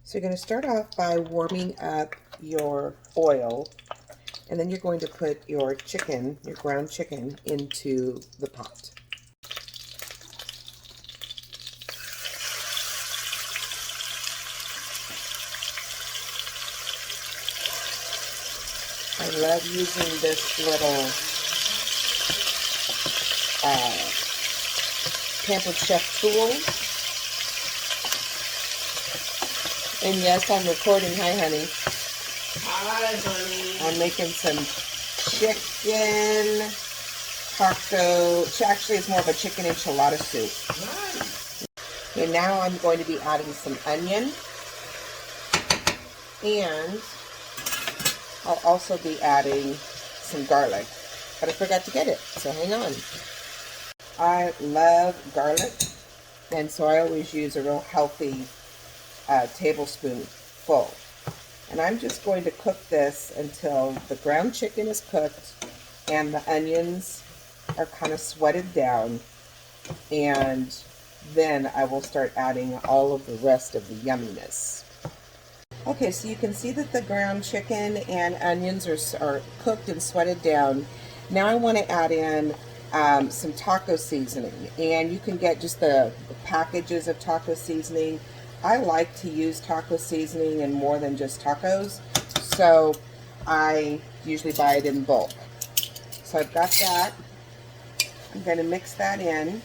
So you're going to start off by warming up your oil, and then you're going to put your chicken, your ground chicken, into the pot. I love using this little Pampered Chef tool. And yes, I'm recording. Hi, honey. Hi, honey. I'm making some chicken taco. Actually, it's more of a chicken enchilada soup. Nice. Okay, now I'm going to be adding some onion. And I'll also be adding some garlic. But I forgot to get it, so hang on. I love garlic, and so I always use a real healthy tablespoon full. And I'm just going to cook this until the ground chicken is cooked and the onions are kind of sweated down, and then I will start adding all of the rest of the yumminess. Okay, so you can see that the ground chicken and onions are cooked and sweated down. Now I want to add in some taco seasoning, and you can get just the packages of taco seasoning. I like to use taco seasoning in more than just tacos, so I usually buy it in bulk. So I've got that. I'm going to mix that in.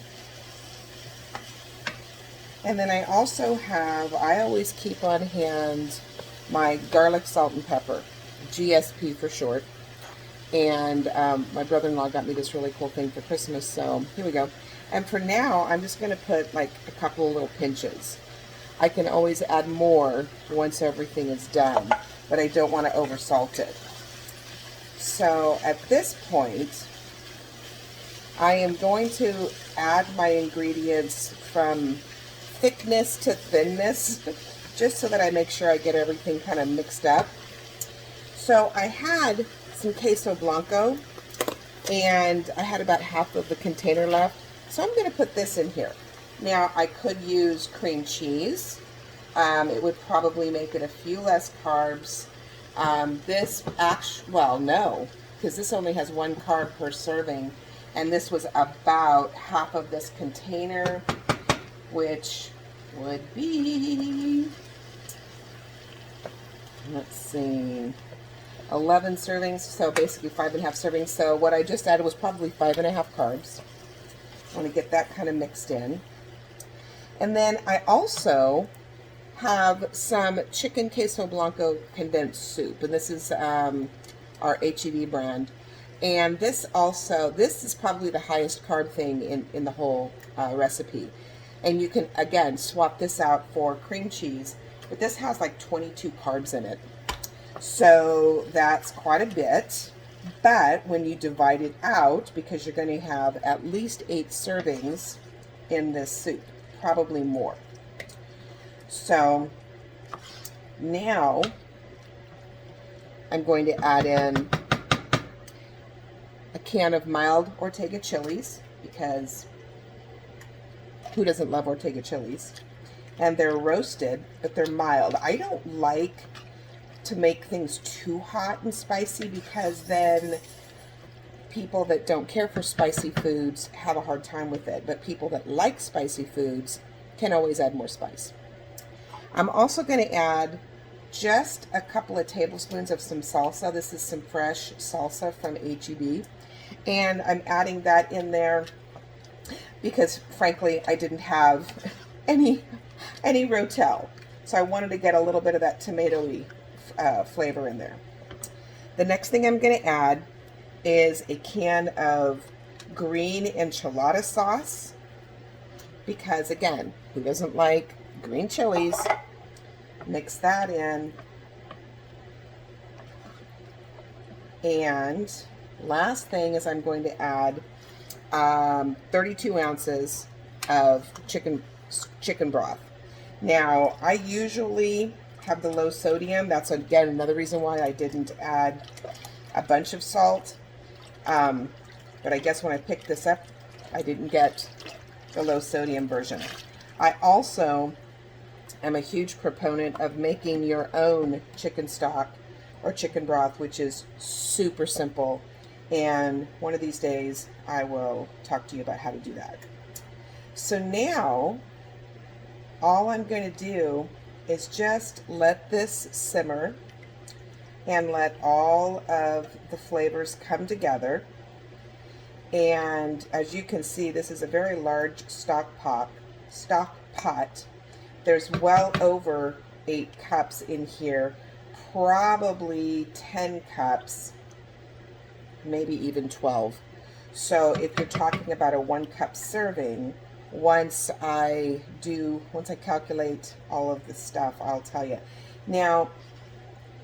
And then I also have, I always keep on hand my garlic, salt, and pepper, GSP for short. And my brother-in-law got me this really cool thing for Christmas, so here we go. And for now, I'm just going to put like a couple of little pinches. I can always add more once everything is done, but I don't want to oversalt it. So at this point, I am going to add my ingredients from thickness to thinness, just so that I make sure I get everything kind of mixed up. So I had some queso blanco, and I had about half of the container left, so I'm going to put this in here. Now I could use cream cheese. It would probably make it a few less carbs. Well, no, because this only has 1 carb per serving, and this was about half of this container, which would be, let's see, 11 servings, so basically 5.5 servings. So what I just added was probably 5.5 carbs. I want to get that kind of mixed in. And then I also have some chicken queso blanco condensed soup, and this is our HEB brand. And this is probably the highest carb thing in the whole recipe. And you can, again, swap this out for cream cheese, but this has like 22 carbs in it. So that's quite a bit, but when you divide it out, because you're going to have at least 8 servings in this soup, probably more. So now I'm going to add in a can of mild Ortega chilies, because who doesn't love Ortega chilies? And they're roasted, but they're mild. I don't like to make things too hot and spicy, because then people that don't care for spicy foods have a hard time with it, but people that like spicy foods can always add more spice. I'm also going to add just a couple of tablespoons of some salsa. This is some fresh salsa from HEB, and I'm adding that in there because frankly I didn't have any Rotel, so I wanted to get a little bit of that tomatoey flavor in there. The next thing I'm going to add is a can of green enchilada sauce, because again, who doesn't like green chilies? Mix that in. And last thing is I'm going to add 32 ounces of chicken broth. Now I usually have the low sodium. That's again another reason why I didn't add a bunch of salt. But I guess when I picked this up, I didn't get the low sodium version. I also am a huge proponent of making your own chicken stock or chicken broth, which is super simple. And one of these days, I will talk to you about how to do that. So now, all I'm going to do is just let this simmer and let all of the flavors come together. And as you can see, this is a very large stock pot. There's well over 8 cups in here, probably 10 cups, maybe even 12. So if you're talking about a 1 cup serving, once I calculate all of the stuff, I'll tell you. Now,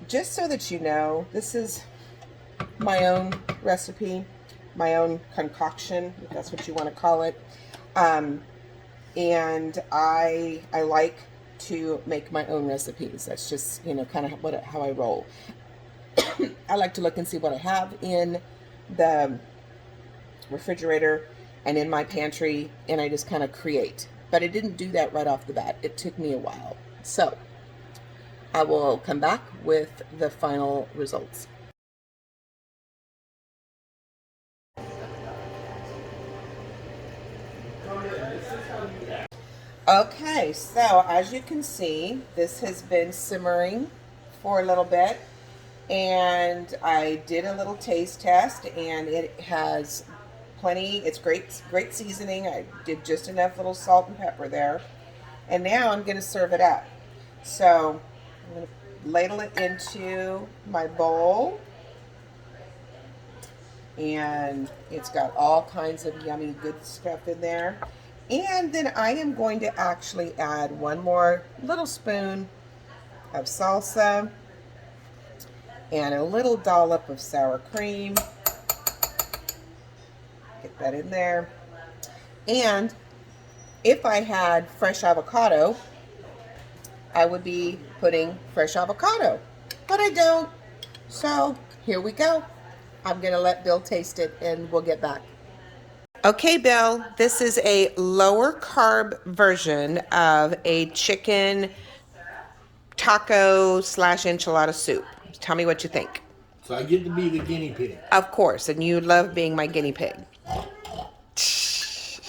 just so that you know, this is my own recipe, my own concoction, if that's what you want to call it. And I like to make my own recipes. That's just, you know, kind of how I roll. I like to look and see what I have in the refrigerator and in my pantry, and I just kind of create. But I didn't do that right off the bat. It took me a while. So I will come back with the final results. Okay, so as you can see, this has been simmering for a little bit, and I did a little taste test, and it has plenty. It's great seasoning. I did just enough little salt and pepper there, and now I'm going to serve it up. So I'm going to ladle it into my bowl, and it's got all kinds of yummy good stuff in there. And then I am going to actually add one more little spoon of salsa and a little dollop of sour cream. Get that in there. And if I had fresh avocado, I would be putting fresh avocado, but I don't. So here we go. I'm going to let Bill taste it and we'll get back. Okay, Bill, this is a lower carb version of a chicken taco / enchilada soup. Tell me what you think. So I get to be the guinea pig. Of course, and you love being my guinea pig. That's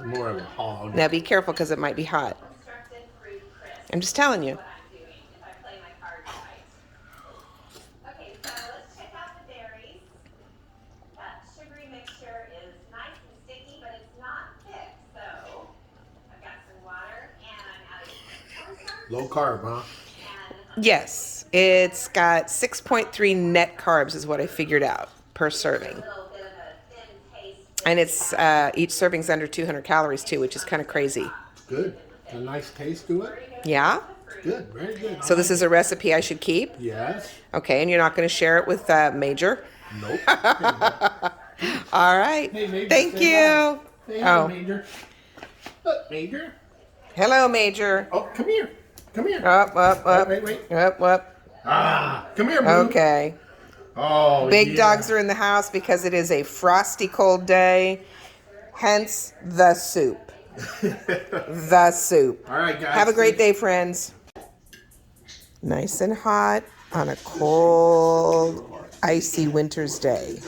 more of a hog. Now be careful because it might be hot. I'm just telling you. Low carb, huh? Yes, it's got 6.3 net carbs is what I figured out per serving. And it's each serving's under 200 calories too, which is kind of crazy. Good. A nice taste to it. Yeah? Good, very good. So this is a recipe I should keep? Yes. Okay, and you're not going to share it with Major? Nope. All right. Hey, Major, thank you. Hi. Say hi, Major. Look, Major. Hello, Major. Oh, come here. Come here. Up. Wait. Up. Come here, Boo. Okay. Oh, Big yeah. dogs are in the house because it is a frosty cold day. Hence the soup. The soup. All right, guys. Have a great day, friends. Nice and hot on a cold, icy winter's day.